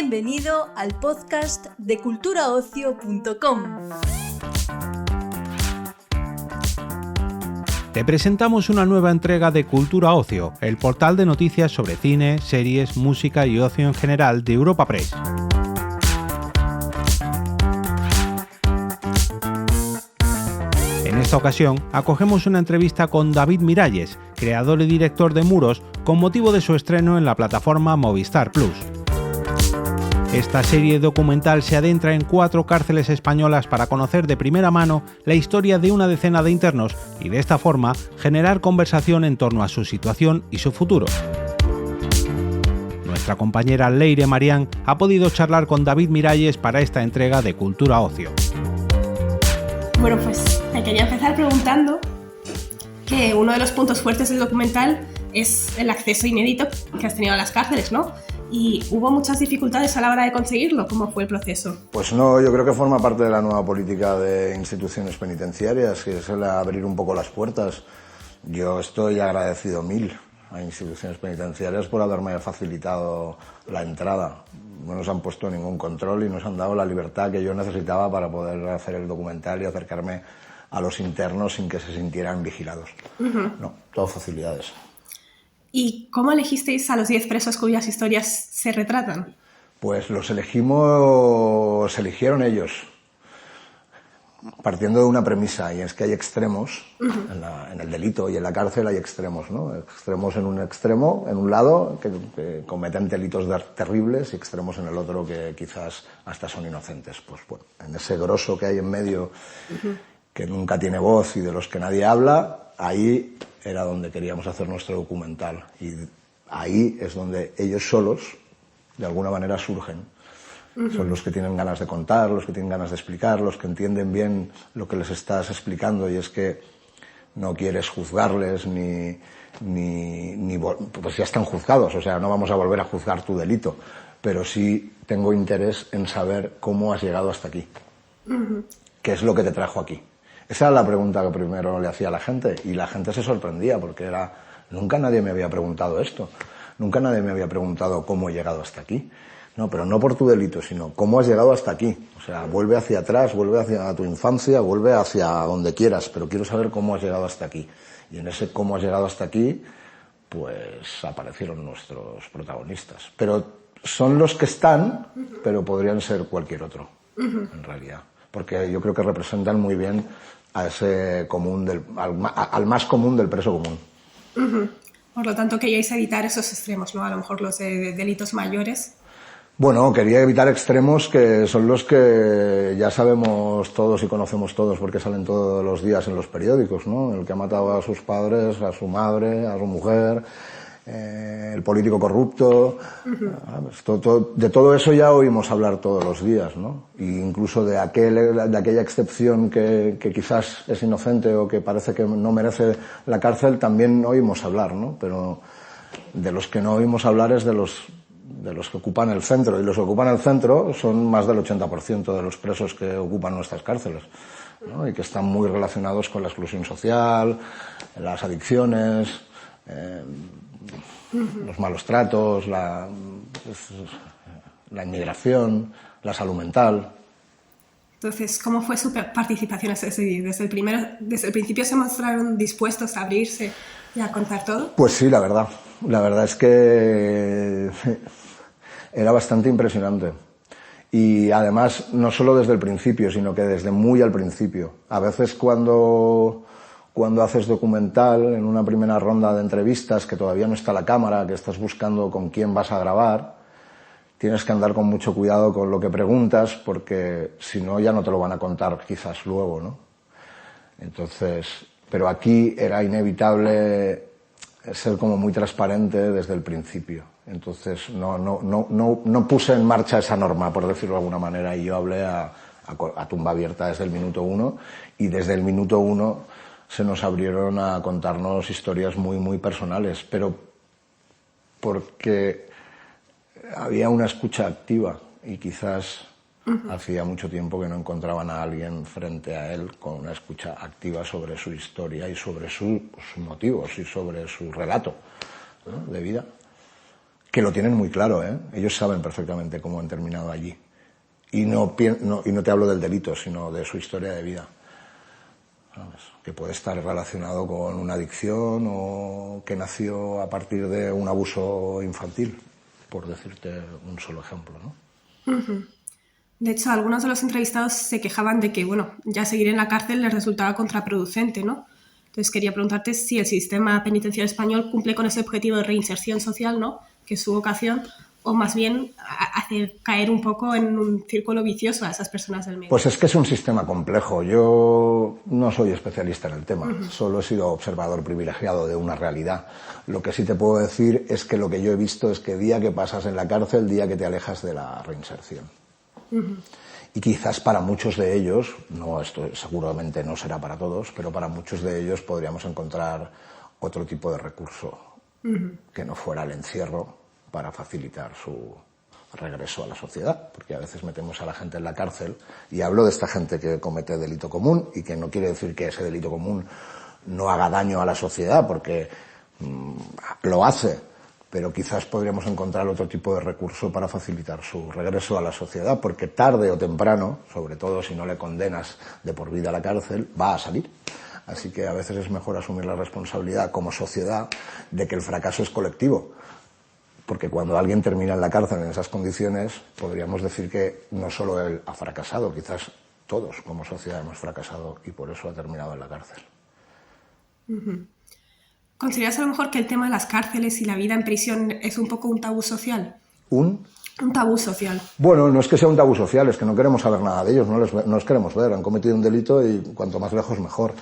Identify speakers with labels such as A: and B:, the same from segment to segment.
A: Bienvenido al podcast de culturaocio.com.
B: Te presentamos una nueva entrega de Cultura Ocio, el portal de noticias sobre cine, series, música y ocio en general de Europa Press. En esta ocasión, acogemos una entrevista con David Miralles, creador y director de Muros, con motivo de su estreno en la plataforma Movistar Plus. Esta serie documental se adentra en 4 cárceles españolas para conocer de primera mano la historia de una decena de internos y de esta forma generar conversación en torno a su situación y su futuro. Nuestra compañera Leire Marián ha podido charlar con David Miralles para esta entrega de Cultura Ocio.
C: Bueno, pues te quería empezar preguntando que uno de los puntos fuertes del documental es el acceso inédito que has tenido a las cárceles, ¿no? ¿Y hubo muchas dificultades a la hora de conseguirlo? ¿Cómo fue el proceso?
D: Pues no, yo creo que forma parte de la nueva política de instituciones penitenciarias, que es el abrir un poco las puertas. Yo estoy agradecido mil a instituciones penitenciarias por haberme facilitado la entrada. No nos han puesto ningún control y nos han dado la libertad que yo necesitaba para poder hacer el documental y acercarme a los internos sin que se sintieran vigilados. No, todo facilidades.
C: ¿Y cómo elegisteis a los 10 presos cuyas historias se retratan?
D: Pues los eligieron ellos, partiendo de una premisa, y es que hay extremos en el delito, y en la cárcel hay extremos, ¿no? Extremos en un extremo, en un lado, que cometen delitos terribles, y extremos en el otro que quizás hasta son inocentes. Pues bueno, en ese grosso que hay en medio, que nunca tiene voz y de los que nadie habla, ahí era donde queríamos hacer nuestro documental, y ahí es donde ellos solos, de alguna manera, surgen. Son los que tienen ganas de contar, los que tienen ganas de explicar, los que entienden bien lo que les estás explicando, y es que no quieres juzgarles pues ya están juzgados, o sea, no vamos a volver a juzgar tu delito, pero sí tengo interés en saber cómo has llegado hasta aquí. ¿Qué es lo que te trajo aquí? Esa era la pregunta que primero le hacía a la gente, y la gente se sorprendía porque era, nunca nadie me había preguntado esto, nunca nadie me había preguntado cómo he llegado hasta aquí. No, pero no por tu delito, sino cómo has llegado hasta aquí. O sea, vuelve hacia atrás, vuelve hacia tu infancia, vuelve hacia donde quieras, pero quiero saber cómo has llegado hasta aquí. Y en ese cómo has llegado hasta aquí, pues aparecieron nuestros protagonistas. Pero son los que están, pero podrían ser cualquier otro, en realidad. Porque yo creo que representan muy bien a ese común al más común del preso común.
C: Por lo tanto, queríais evitar esos extremos, ¿no? A lo mejor los de delitos mayores.
D: Bueno, quería evitar extremos que son los que ya sabemos todos y conocemos todos porque salen todos los días en los periódicos, ¿no? El que ha matado a sus padres, a su madre, a su mujer, el político corrupto. De todo eso ya oímos hablar todos los días, ¿no? E incluso de aquella excepción que quizás es inocente o que parece que no merece la cárcel también oímos hablar, ¿no? Pero de los que no oímos hablar es de los que ocupan el centro, y los que ocupan el centro son más del 80% de los presos que ocupan nuestras cárceles, ¿no? Y que están muy relacionados con la exclusión social, las adicciones, los malos tratos, la inmigración, la salud mental.
C: Entonces, ¿cómo fue su participación? ¿Desde el principio se mostraron dispuestos a abrirse y a contar todo?
D: Pues sí, la verdad. La verdad es que era bastante impresionante. Y además, no solo desde el principio, sino que desde muy al principio. A veces cuando haces documental, en una primera ronda de entrevistas, que todavía no está la cámara, que estás buscando con quién vas a grabar, tienes que andar con mucho cuidado con lo que preguntas, porque si no ya no te lo van a contar quizás luego, ¿no? Entonces, pero aquí era inevitable ser como muy transparente desde el principio. Entonces no puse en marcha esa norma, por decirlo de alguna manera, y yo hablé a tumba abierta desde el minuto 1, y desde el minuto 1 se nos abrieron a contarnos historias muy, muy personales, pero porque había una escucha activa, y quizás hacía mucho tiempo que no encontraban a alguien frente a él con una escucha activa sobre su historia y sobre sus motivos y sobre su relato, ¿no?, de vida. que lo tienen muy claro, ¿eh? Ellos saben perfectamente cómo han terminado allí. Y no te hablo del delito, sino de su historia de vida. ¿Sabes? Que puede estar relacionado con una adicción o que nació a partir de un abuso infantil, por decirte un solo ejemplo, ¿no?
C: Uh-huh. De hecho, algunos de los entrevistados se quejaban de que, bueno, ya seguir en la cárcel les resultaba contraproducente, ¿no? Entonces quería preguntarte si el sistema penitenciario español cumple con ese objetivo de reinserción social, ¿no?, que es su vocación, o más bien hace caer un poco en un círculo vicioso a esas personas del medio.
D: Pues es que es un sistema complejo. Yo no soy especialista en el tema, solo he sido observador privilegiado de una realidad. Lo que sí te puedo decir es que lo que yo he visto es que día que pasas en la cárcel, día que te alejas de la reinserción. Y quizás para muchos de ellos, no, esto seguramente no será para todos, pero para muchos de ellos podríamos encontrar otro tipo de recurso que no fuera el encierro, para facilitar su regreso a la sociedad, porque a veces metemos a la gente en la cárcel, y hablo de esta gente que comete delito común, y que no quiere decir que ese delito común no haga daño a la sociedad, porque lo hace, pero quizás podríamos encontrar otro tipo de recurso para facilitar su regreso a la sociedad, porque tarde o temprano, sobre todo si no le condenas de por vida a la cárcel, va a salir. Así que a veces es mejor asumir la responsabilidad como sociedad de que el fracaso es colectivo. Porque cuando alguien termina en la cárcel en esas condiciones, podríamos decir que no solo él ha fracasado, quizás todos como sociedad hemos fracasado y por eso ha terminado en la cárcel.
C: ¿Consideras a lo mejor que el tema de las cárceles y la vida en prisión es un poco un tabú social? Un tabú social.
D: Bueno, no es que sea un tabú social, es que no queremos saber nada de ellos, no los queremos ver, han cometido un delito y cuanto más lejos mejor.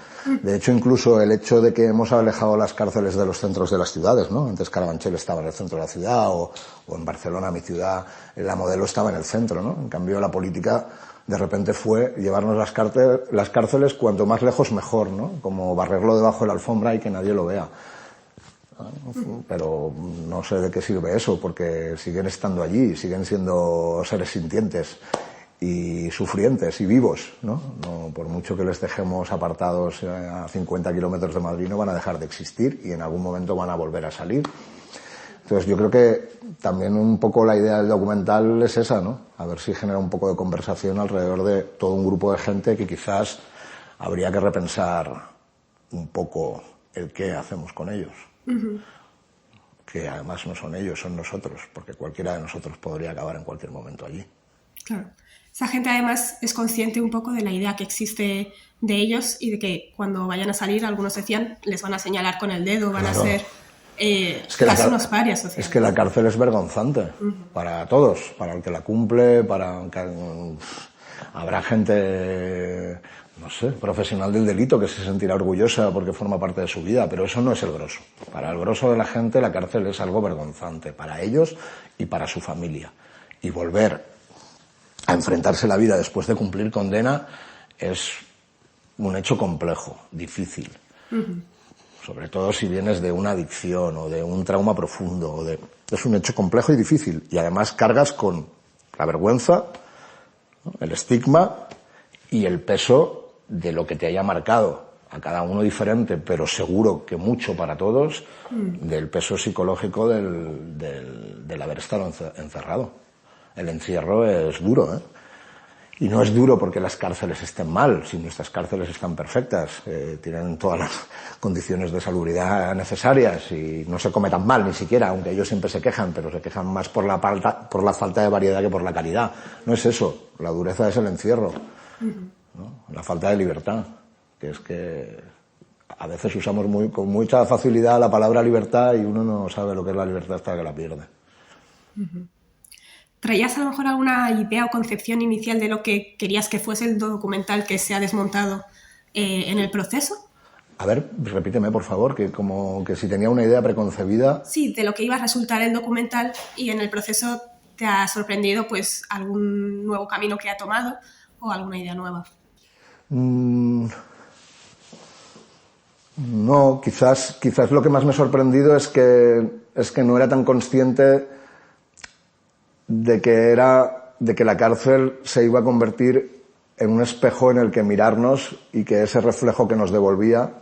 D: De hecho, incluso el hecho de que hemos alejado las cárceles de los centros de las ciudades, ¿no? Antes Carabanchel estaba en el centro de la ciudad o en Barcelona, mi ciudad, la Modelo estaba en el centro, ¿no? En cambio, la política de repente fue llevarnos las cárceles cuanto más lejos mejor, ¿no? Como barrerlo debajo de la alfombra y que nadie lo vea. Pero no sé de qué sirve eso, porque siguen estando allí, siguen siendo seres sintientes y sufrientes y vivos, ¿no? No, por mucho que les dejemos apartados a 50 kilómetros de Madrid, no van a dejar de existir y en algún momento van a volver a salir. Entonces yo creo que también un poco la idea del documental es esa, ¿no? A ver si genera un poco de conversación alrededor de todo un grupo de gente que quizás habría que repensar un poco el qué hacemos con ellos. Que además no son ellos, son nosotros, porque cualquiera de nosotros podría acabar en cualquier momento allí.
C: Claro. Esa gente además es consciente un poco de la idea que existe de ellos y de que cuando vayan a salir, algunos decían, les van a señalar con el dedo, van a ser casi unos parias sociales.
D: Es que la cárcel es vergonzante para todos, para el que la cumple, habrá gente, no sé, profesional del delito que se sentirá orgullosa porque forma parte de su vida, pero eso no es el grosso. Para el grosso de la gente la cárcel es algo vergonzante, para ellos y para su familia. Y volver a enfrentarse a la vida después de cumplir condena es un hecho complejo, difícil. Sobre todo si vienes de una adicción o de un trauma profundo. Es un hecho complejo y difícil. Y además cargas con la vergüenza, ¿no?, el estigma y el peso de lo que te haya marcado, a cada uno diferente, pero seguro que mucho para todos, del peso psicológico del haber estado encerrado. El encierro es duro, ¿eh? Y no es duro porque las cárceles estén mal, si nuestras cárceles están perfectas, tienen todas las condiciones de salubridad necesarias y no se come tan mal ni siquiera, aunque ellos siempre se quejan, pero se quejan más por la falta de variedad que por la calidad. No es eso, la dureza es el encierro, ¿no? La falta de libertad, que es que a veces usamos con mucha facilidad la palabra libertad y uno no sabe lo que es la libertad hasta que la pierde.
C: ¿Traías a lo mejor alguna idea o concepción inicial de lo que querías que fuese el documental que se ha desmontado en el proceso?
D: A ver, repíteme, por favor, que como que si tenía una idea preconcebida...
C: Sí, de lo que iba a resultar el documental y en el proceso te ha sorprendido pues algún nuevo camino que ha tomado o alguna idea nueva.
D: No, quizás lo que más me ha sorprendido es que no era tan consciente de que la cárcel se iba a convertir en un espejo en el que mirarnos y que ese reflejo que nos devolvía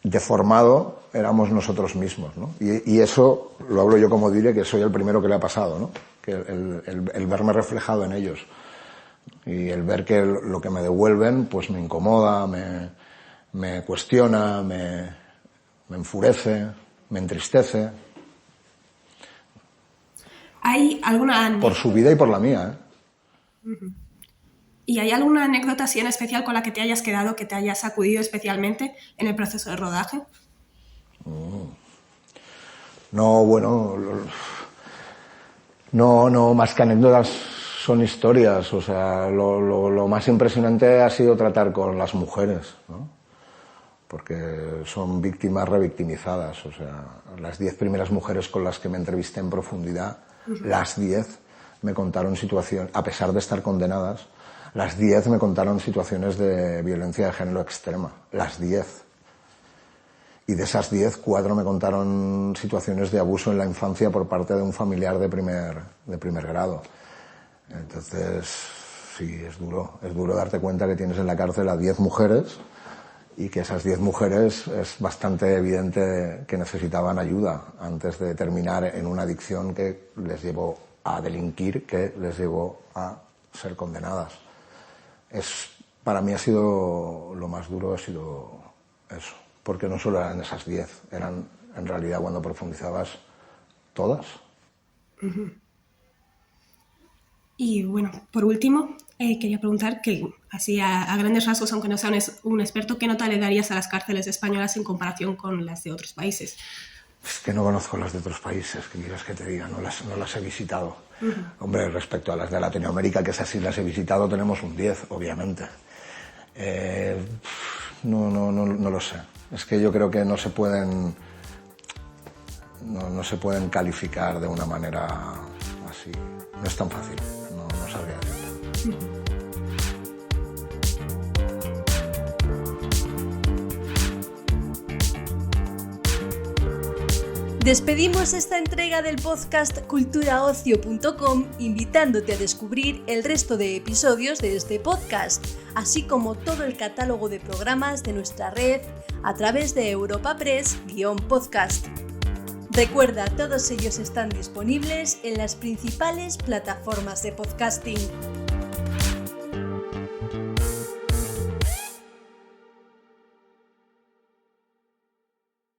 D: deformado éramos nosotros mismos, ¿no? Y eso lo hablo yo como diré, que soy el primero que le ha pasado, ¿no? Que el verme reflejado en ellos y el ver que lo que me devuelven pues me incomoda, me cuestiona, me enfurece, me entristece.
C: ¿Hay alguna...
D: Por su vida y por la mía, ¿eh?
C: Uh-huh. ¿Y hay alguna anécdota así en especial con la que te hayas quedado, que te haya sacudido especialmente en el proceso de rodaje?
D: No, bueno, no, más que anécdotas son historias. O sea, lo más impresionante ha sido tratar con las mujeres, ¿no? Porque son víctimas revictimizadas. O sea, las 10 primeras mujeres con las que me entrevisté en profundidad, las 10 me contaron situaciones, a pesar de estar condenadas, las 10 me contaron situaciones de violencia de género extrema, las 10. Y de esas 10, 4 me contaron situaciones de abuso en la infancia por parte de un familiar de primer grado. Entonces, sí, es duro darte cuenta que tienes en la cárcel a 10 mujeres y que esas 10 mujeres es bastante evidente que necesitaban ayuda antes de terminar en una adicción que les llevó a delinquir, que les llevó a ser condenadas. Para mí lo más duro ha sido eso, porque no solo eran esas 10, eran en realidad cuando profundizabas todas.
C: Uh-huh. Y bueno, por último, quería preguntar que así a grandes rasgos, aunque no sea un experto, ¿qué nota le darías a las cárceles españolas en comparación con las de otros países?
D: Es que no conozco las de otros países, que quieras que te diga, no las he visitado. Uh-huh. Hombre, respecto a las de Latinoamérica, que esas sí las he visitado, tenemos un 10, obviamente. No lo sé. Es que yo creo que no se pueden calificar de una manera así. No es tan fácil, no sabría decirlo. Uh-huh.
A: Despedimos esta entrega del podcast culturaocio.com invitándote a descubrir el resto de episodios de este podcast, así como todo el catálogo de programas de nuestra red a través de Europa Press-podcast. Recuerda, todos ellos están disponibles en las principales plataformas de podcasting.